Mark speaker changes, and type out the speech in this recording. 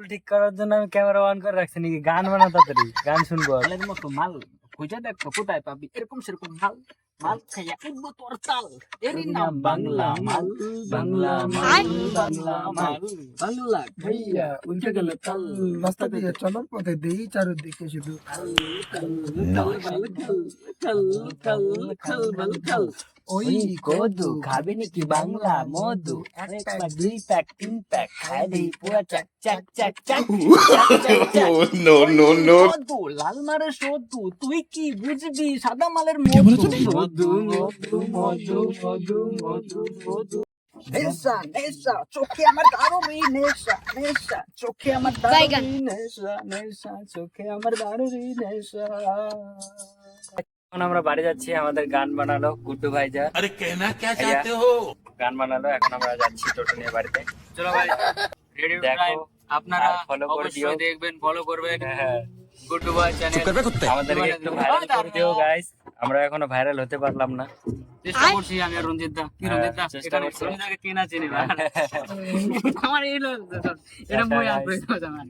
Speaker 1: চুল ঠিক করার জন্য আমি ক্যামেরা অন করে রাখছি নাকি? গান বানা তাড়াতাড়ি, গান শুনবো।
Speaker 2: মালের মতো মাল খুঁজে দেখো কোথায় পাবি এরকম সেরকম মাল মাল খাইয়া উঠবো তোর চাল এরই নাম বাংলা মাল বাংলা মাল বাংলা মাল বাংলা খাইয়া উঠে গেল চাল
Speaker 3: রাস্তা দিয়ে চলার পথে দেই চারিদিকে শুধু
Speaker 1: ওই কদু খাবি নাকি বাংলা মধু? এক প্যাক, দুই প্যাক, তিন প্যাক, খাই দিই পুরা চাক চাক চাক চাক
Speaker 4: No, no, no.
Speaker 2: মধু লাল মারে সধু তুই কি বুঝবি সাদা মালের মধু মধু মধু মধু মধু মধু মধু নেশা নেশা চোখে আমার দারুরি নেশা নেশা চোখে আমার দারুরি নেশা নেশা চোখে আমার দারুরি নেশা।
Speaker 1: এখন আমরা বাড়ি যাচ্ছি, আমাদের গান বানালো গুড্ডু ভাইজান।
Speaker 4: अरे कहना क्या चाहते हो?
Speaker 1: গান বানালো, এখন আমরা যাচ্ছি টোটো নিয়ে বাড়িতে।
Speaker 2: চলো ভাই রেডি
Speaker 1: দেখো,
Speaker 2: ড্রাইভ আপনারা
Speaker 1: আর follow করে দিও।
Speaker 2: অবশ্যই দেখবেন ফলো করবেন
Speaker 1: হ্যাঁ,
Speaker 2: গুড্ডু ভাই চ্যানেল
Speaker 1: আমাদেরকে একটু ভাইরাল করে দিও গাইস, আমরা এখনো ভাইরাল হতে পারলাম না।
Speaker 2: চেষ্টা করছি আমি আর রঞ্জিত দা কি রঞ্জিত দা
Speaker 1: চেষ্টা
Speaker 2: এখানে
Speaker 1: করছি।
Speaker 2: রঞ্জিত দাকে কে না চিনি না আমার এই লোক এটা মই আগ্রহী আমার